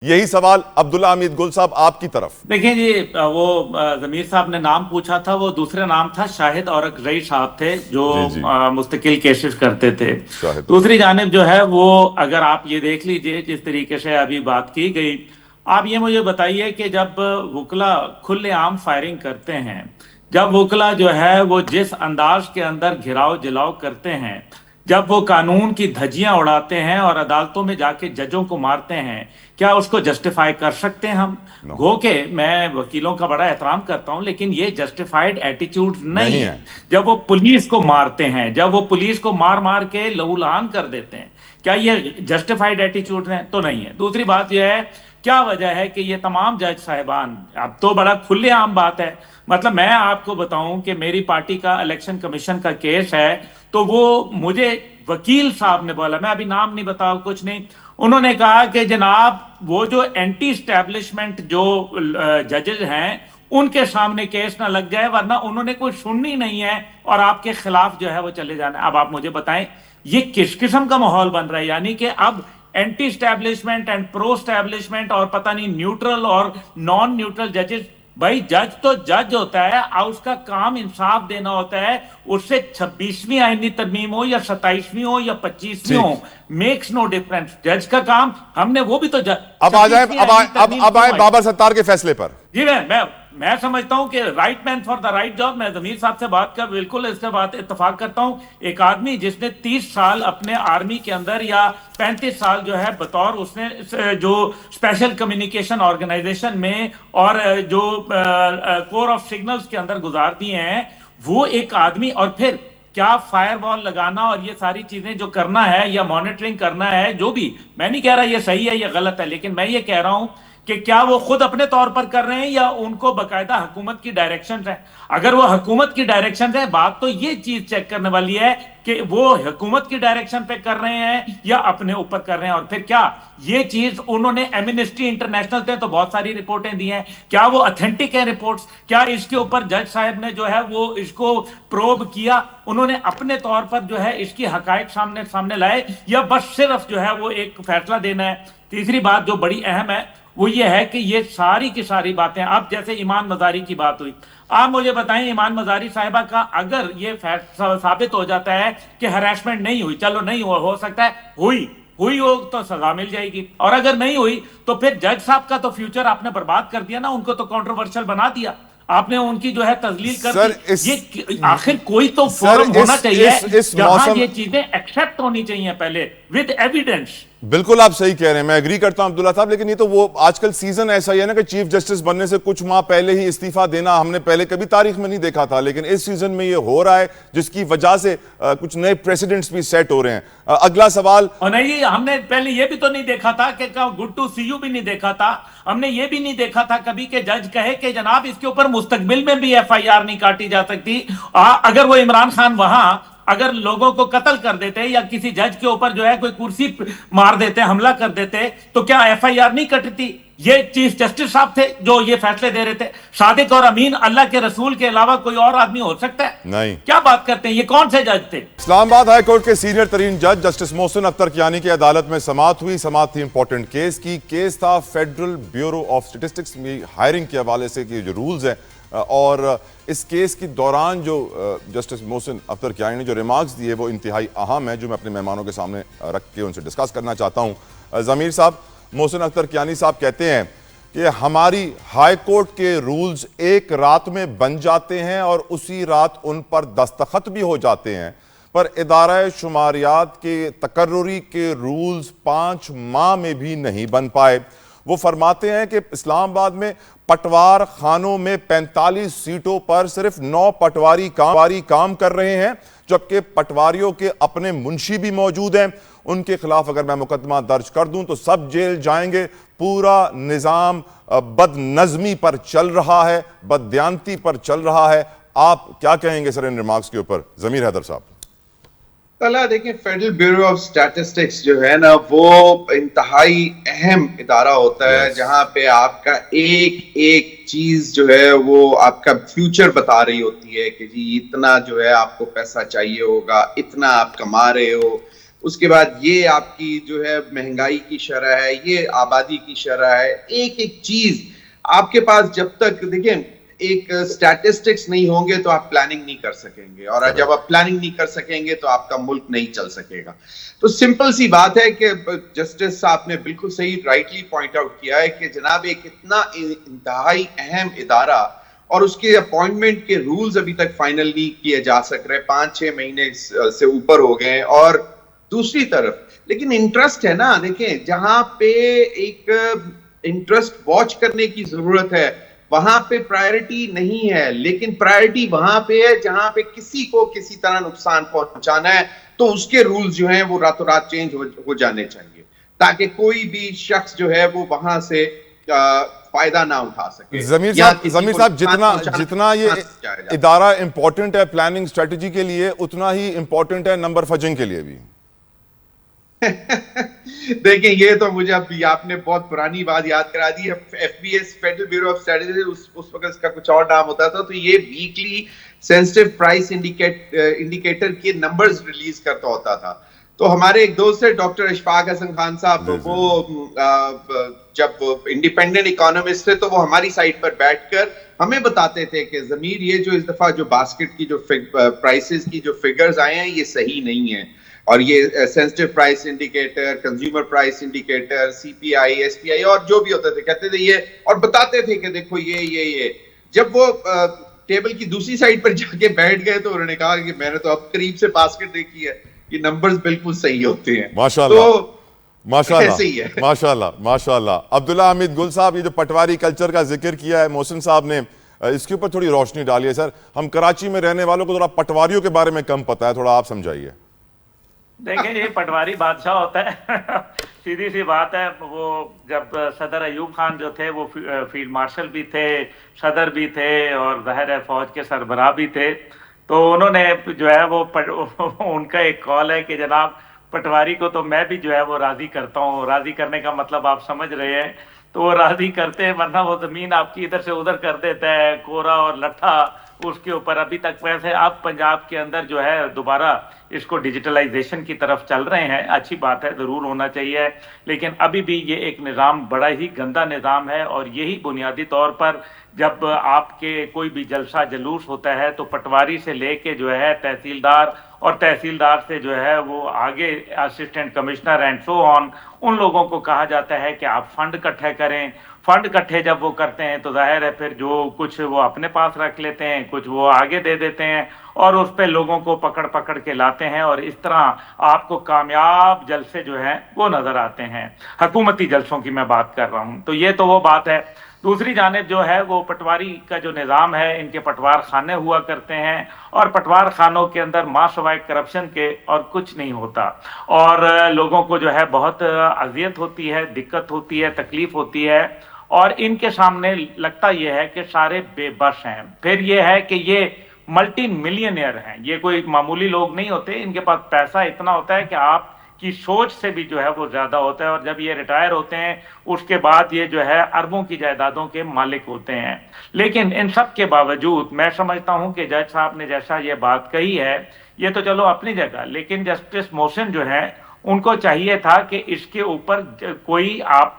یہی سوال عبداللہ حمید گل صاحب آپ کی طرف. دیکھیں جی، وہ ضمیر صاحب نے نام پوچھا تھا، وہ دوسرے نام تھا شاہد اورکزئی صاحب تھے جو جی مستقل کیسز کرتے تھے. شاہد. دوسری جانب جو ہے وہ اگر آپ یہ دیکھ لیجئے جس طریقے سے ابھی بات کی گئی، آپ یہ مجھے بتائیے کہ جب وکلا کھلے عام فائرنگ کرتے ہیں، جب وکلا جو ہے وہ جس انداز کے اندر گھراؤ جلاؤ کرتے ہیں، جب وہ قانون کی دھجیاں اڑاتے ہیں اور عدالتوں میں جا کے ججوں کو مارتے ہیں، کیا اس کو جسٹیفائی کر سکتے ہیں ہم؟ گو کہ میں وکیلوں کا بڑا احترام کرتا ہوں، لیکن یہ جسٹیفائیڈ ایٹیچیوڈ نہیں ہے. جب وہ پولیس کو مارتے ہیں، جب وہ پولیس کو مار مار کے لہو لہان کر دیتے ہیں، کیا یہ جسٹیفائڈ ایٹیچیوڈ ہے؟ تو نہیں ہے. دوسری بات یہ ہے، کیا وجہ ہے کہ یہ تمام جج صاحبان، اب تو بڑا کھلے عام بات ہے، مطلب میں آپ کو بتاؤں کہ میری پارٹی کا الیکشن کمیشن کا کیس ہے، تو وہ مجھے وکیل صاحب نے بولا، میں ابھی نام نہیں بتاؤ کچھ نہیں، انہوں نے کہا کہ جناب وہ جو اینٹی اسٹیبلشمنٹ جو ججز ہیں ان کے سامنے کیس نہ لگ جائے، ورنہ انہوں نے کوئی سننی نہیں ہے اور آپ کے خلاف جو ہے وہ چلے جانا ہے. اب آپ مجھے بتائیں یہ کس قسم کا ماحول بن رہا ہے؟ یعنی کہ اب anti establishment and pro establishment اور پتہ نہیں نیوٹرل اور نان نیوٹرل ججز. بھائی جج تو جج ہوتا ہے، اس کا کام انصاف دینا ہوتا ہے، اس سے 26ویں آئینی ترمیم ہو یا 27ویں ہو یا 25ویں ہو، میکس نو ڈیفرنس. جج کا کام ہم نے وہ بھی تو اب آئیں بابر ستار کے فیصلے پر. جی میں سمجھتا ہوں کہ right man for the right job. میں ضمیر صاحب سے بات کر بالکل اس سے بات اتفاق کرتا ہوں. ایک آدمی جس نے 30 سال اپنے آرمی کے اندر یا 35 سال جو ہے بطور اس نے جو اسپیشل کمیونیکیشن آرگنائزیشن میں اور جو کور آف سگنلز کے اندر گزار دیے ہیں، وہ ایک آدمی، اور پھر کیا فائر وال لگانا اور یہ ساری چیزیں جو کرنا ہے یا مانیٹرنگ کرنا ہے، جو بھی، میں نہیں کہہ رہا یہ صحیح ہے یا غلط ہے، لیکن میں یہ کہہ رہا ہوں کہ کیا وہ خود اپنے طور پر کر رہے ہیں یا ان کو باقاعدہ حکومت کی ڈائریکشنز ہیں؟ اگر وہ حکومت کی ڈائریکشنز ہیں، بات تو یہ چیز چیک کرنے والی ہے کہ وہ حکومت کی ڈائریکشن پہ کر رہے ہیں یا اپنے اوپر کر رہے ہیں. اور پھر کیا یہ چیز انہوں نے ایمنسٹی انٹرنیشنل سے تو بہت ساری رپورٹیں دی ہیں، کیا وہ اتھینٹک ہیں رپورٹس؟ کیا اس کے اوپر جج صاحب نے جو ہے وہ اس کو پروب کیا؟ انہوں نے اپنے طور پر جو ہے اس کی حقائق سامنے لائے، یا بس صرف جو ہے وہ ایک فیصلہ دینا ہے؟ تیسری بات جو بڑی اہم ہے وہ یہ ہے کہ یہ ساری کی ساری باتیں، اب جیسے ایمان مزاری کی بات ہوئی، آپ مجھے بتائیں ایمان مزاری صاحبہ کا اگر یہ ثابت ہو جاتا ہے کہ ہراسمنٹ نہیں ہوئی، چلو نہیں ہو سکتا ہے ہوئی ہو تو سزا مل جائے گی، اور اگر نہیں ہوئی تو پھر جج صاحب کا تو فیوچر آپ نے برباد کر دیا نا، ان کو تو کنٹروورشل بنا دیا آپ نے، ان کی جو ہے تذلیل کر دی. یہ آخر کوئی تو فورم ہونا چاہیے جہاں یہ چیزیں ایکسپٹ ہونی چاہیے پہلے ود ایویڈنس. بالکل آپ صحیح کہہ رہے ہیں، میں ایگری کرتا ہوں عبداللہ صاحب، لیکن یہ تو وہ آج کل سیزن ایسا ہی ہے نا کہ چیف جسٹس بننے سے کچھ ماہ پہلے ہی استعفیٰ دینا ہم نے پہلے کبھی تاریخ میں نہیں دیکھا تھا، لیکن اس سیزن میں یہ ہو رہا ہے جس کی وجہ سے کچھ نئے پریسیڈنٹس بھی سیٹ ہو رہے ہیں. اگلا سوال. اور نہیں، ہم نے پہلے یہ بھی تو نہیں دیکھا تھا کہ گڈ ٹو سی یو بھی نہیں دیکھا تھا، ہم نے یہ بھی نہیں دیکھا تھا کبھی کہ جج کہے کہ جناب اس کے اوپر مستقبل میں بھی ایف آئی آر نہیں کاٹی جا سکتی. اگر وہ عمران خان وہاں اگر لوگوں کو قتل کر دیتے یا کسی جج کے اوپر جو ہے کوئی کرسی مار دیتے، حملہ کر دیتے، تو کیا ایف آئی آر نہیں کٹتی؟ یہ چیف جسٹس صاحب تھے جو یہ فیصلے دے رہے تھے. صادق اور امین اللہ کے رسول کے علاوہ کوئی اور آدمی ہو سکتا ہے؟ نہیں. کیا بات کرتے ہیں، یہ کون سے جج تھے؟ اسلام آباد ہائی کورٹ کے سینئر ترین جج جسٹس محسن اختر کیانی کی عدالت میں سماعت ہوئی. سماعت تھی امپورٹنٹ کیس کی. کیس تھا فیڈرل بیورو آف اسٹیٹسٹکس میں ہائرنگ کے حوالے سے کہ جو رولز ہیں، اور اس کیس کی دوران جو جسٹس محسن اختر کیانی نے جو ریمارکس دیے وہ انتہائی اہم ہیں، جو میں اپنے مہمانوں کے سامنے رکھ کے ان سے ڈسکس کرنا چاہتا ہوں. ضمیر صاحب، محسن اختر کیانی صاحب کہتے ہیں کہ ہماری ہائی کورٹ کے رولز ایک رات میں بن جاتے ہیں اور اسی رات ان پر دستخط بھی ہو جاتے ہیں، پر ادارہ شماریات کے تقرری کے رولز 5 ماہ میں بھی نہیں بن پائے. وہ فرماتے ہیں کہ اسلام آباد میں پٹوار خانوں میں 45 سیٹوں پر صرف 9 پٹواری کام کر رہے ہیں، جبکہ پٹواریوں کے اپنے منشی بھی موجود ہیں. ان کے خلاف اگر میں مقدمہ درج کر دوں تو سب جیل جائیں گے. پورا نظام بد نظمی پر چل رہا ہے، بد دیانتی پر چل رہا ہے. آپ کیا کہیں گے سر ان ریمارکس کے اوپر؟ ضمیر حیدر صاحب. پہلا دیکھیں، فیڈرل بیورو آف اسٹیٹسٹکس جو ہے نا وہ انتہائی اہم ادارہ ہوتا ہے جہاں پہ آپ کا ایک چیز جو ہے وہ آپ کا فیوچر بتا رہی ہوتی ہے کہ جی اتنا جو ہے آپ کو پیسہ چاہیے ہوگا، اتنا آپ کما رہے ہو. اس کے بعد یہ آپ کی جو ہے مہنگائی کی شرح ہے, یہ آبادی کی شرح ہے, ایک ایک چیز آپ کے پاس جب تک دیکھیں ایک سٹیٹسٹکس نہیں ہوں گے تو آپ پلاننگ نہیں کر سکیں گے, اور جب آپ پلاننگ نہیں کر سکیں گے تو آپ کا ملک نہیں چل سکے گا. تو سمپل سی بات ہے کہ جسٹس صاحب نے بالکل صحیح رائٹلی پوائنٹ آؤٹ کیا ہے کہ جناب ایک اتنا انتہائی اہم ادارہ اور اس کے اپوائنٹمنٹ کے رولز ابھی تک فائنل نہیں کیے جا سک رہے, 5-6 مہینے سے اوپر ہو گئے. اور دوسری طرف لیکن انٹرسٹ ہے نا, دیکھیں جہاں پہ ایک انٹرسٹ واچ کرنے کی ضرورت ہے وہاں پہ پرائرٹی نہیں ہے, لیکن پرائرٹی وہاں پہ ہے جہاں پہ کسی کو کسی طرح نقصان پہنچانا ہے تو اس کے رولز جو ہیں وہ راتوں رات چینج ہو جانے چاہیے تاکہ کوئی بھی شخص جو ہے وہ وہاں سے فائدہ نہ اٹھا سکے. ضمیر صاحب جتنا یہ ادارہ امپورٹنٹ ہے پلاننگ اسٹریٹجی کے لیے اتنا ہی امپورٹنٹ ہے نمبر فجنگ کے لیے بھی. دیکھیں یہ تو مجھے اب آپ نے بہت پرانی بات یاد کرا دی ہے. F B S Federal Bureau of Statistics اس وقت اس کا کچھ اور نام ہوتا تھا, تو یہ ویکلی سینسٹیو پرائس انڈیکیٹر کے نمبرز ریلیز کرتا ہوتا تھا. تو ہمارے ایک دوست ہے ڈاکٹر اشفاق حسن خان صاحب, وہ جب انڈیپینڈنٹ اکانومسٹ تھے تو وہ ہماری سائٹ پر بیٹھ کر ہمیں بتاتے تھے کہ ضمیر یہ جو اس دفعہ جو باسکٹ کی جو پرائسز کی جو فگرز آئے ہیں یہ صحیح نہیں ہیں, اور یہ sensitive price indicator, consumer price indicator, C P I, S P I اور جو بھی ہوتے تھے کہتے تھے یہ, اور بتاتے تھے کہ دیکھو یہ جب وہ ٹیبل کی دوسری سائڈ پر جا کے بیٹھ گئے تو انہوں نے کہا کہ میں نے تو اب قریب سے باسکٹ دیکھی ہے, یہ نمبرز بالکل صحیح ہوتے ہیں. ماشاءاللہ. عبداللہ حمید گل صاحب, یہ جو پٹواری کلچر کا ذکر کیا ہے محسن صاحب نے, اس کے اوپر تھوڑی روشنی ڈالی ہے سر. ہم کراچی میں رہنے والوں کو تھوڑا پٹواریوں کے بارے میں کم پتہ ہے, تھوڑا آپ سمجھائیے. دیکھیں یہ پٹواری بادشاہ ہوتا ہے, سیدھی سی بات ہے. وہ جب صدر ایوب خان جو تھے وہ فیلڈ مارشل بھی تھے, صدر بھی تھے, اور ظاہر ہے فوج کے سربراہ بھی تھے, تو انہوں نے جو ہے وہ ان کا ایک کال ہے کہ جناب پٹواری کو تو میں بھی جو ہے وہ راضی کرتا ہوں. راضی کرنے کا مطلب آپ سمجھ رہے ہیں, تو وہ راضی کرتے ہیں, ورنہ وہ زمین آپ کی ادھر سے ادھر کر دیتا ہے, کورا اور لٹھا اس کے اوپر. ابھی تک ویسے اب پنجاب کے اندر جو ہے دوبارہ اس کو ڈیجیٹلائزیشن کی طرف چل رہے ہیں, اچھی بات ہے, ضرور ہونا چاہیے, لیکن ابھی بھی یہ ایک نظام بڑا ہی گندا نظام ہے. اور یہی بنیادی طور پر جب آپ کے کوئی بھی جلسہ جلوس ہوتا ہے تو پٹواری سے لے کے جو ہے تحصیلدار, اور تحصیلدار سے جو ہے وہ آگے اسسٹنٹ کمشنر اینڈ سو آن, ان لوگوں کو کہا جاتا ہے کہ آپ فنڈ اکٹھے کریں. فنڈ اکٹھے جب وہ کرتے ہیں تو ظاہر ہے پھر جو کچھ وہ اپنے پاس رکھ لیتے ہیں, کچھ وہ آگے دے دیتے ہیں, اور اس پہ لوگوں کو پکڑ کے لاتے ہیں, اور اس طرح آپ کو کامیاب جلسے جو ہیں وہ نظر آتے ہیں. حکومتی جلسوں کی میں بات کر رہا ہوں. تو یہ تو وہ بات ہے. دوسری جانب جو ہے وہ پٹواری کا جو نظام ہے, ان کے پٹوار خانے ہوا کرتے ہیں, اور پٹوار خانوں کے اندر ماں سوائے کرپشن کے اور کچھ نہیں ہوتا, اور لوگوں کو جو ہے بہت اذیت ہوتی ہے, دقت ہوتی ہے, تکلیف ہوتی ہے, اور ان کے سامنے لگتا یہ ہے کہ سارے بے بس ہیں. پھر یہ ہے کہ یہ ملٹی ملینئر ہیں, یہ کوئی معمولی لوگ نہیں ہوتے, ان کے پاس پیسہ اتنا ہوتا ہے کہ آپ کی سوچ سے بھی جو ہے وہ زیادہ ہوتا ہے, اور جب یہ ریٹائر ہوتے ہیں اس کے بعد یہ جو ہے اربوں کی جائیدادوں کے مالک ہوتے ہیں. لیکن ان سب کے باوجود میں سمجھتا ہوں کہ جج صاحب نے جیسا یہ بات کہی ہے یہ تو چلو اپنی جگہ, لیکن جسٹس محسن جو ہے ان کو چاہیے تھا کہ اس کے اوپر کوئی آپ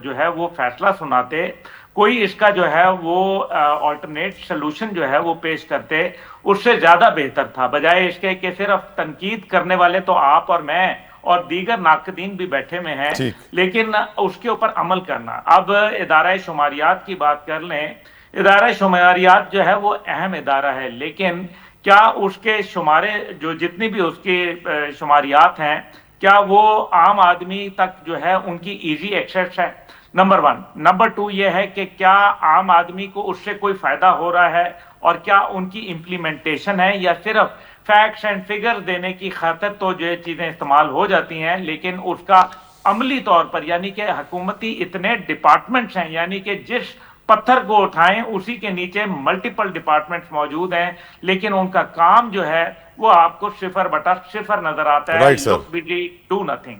جو ہے وہ فیصلہ سناتے, کوئی اس کا جو ہے وہ آلٹرنیٹ سلوشن جو ہے وہ پیش کرتے, اس سے زیادہ بہتر تھا, بجائے اس کے کہ صرف تنقید کرنے والے تو آپ اور میں اور دیگر ناقدین بھی بیٹھے میں ہیں, لیکن اس کے اوپر عمل کرنا. اب ادارہ شماریات کی بات کر لیں, ادارہ شماریات جو ہے وہ اہم ادارہ ہے, لیکن کیا اس کے شمارے جو جتنی بھی اس کی شماریات ہیں کیا وہ عام آدمی تک جو ہے ان کی ایزی ایکسیس ہے؟ نمبر 1. نمبر 2 یہ ہے کہ کیا عام آدمی کو اس سے کوئی فائدہ ہو رہا ہے, اور کیا ان کی امپلیمنٹیشن ہے, یا صرف فیکٹس اینڈ فگرز دینے کی خاطر تو جو چیزیں استعمال ہو جاتی ہیں, لیکن اس کا عملی طور پر, یعنی کہ حکومتی اتنے ڈپارٹمنٹس ہیں, یعنی کہ جس پتھر کو اٹھائیں اسی کے نیچے ملٹیپل ڈپارٹمنٹس موجود ہیں, لیکن ان کا کام جو ہے وہ آپ کو 0/0 نظر آتا ہے. لک بزی ڈو نتھنگ.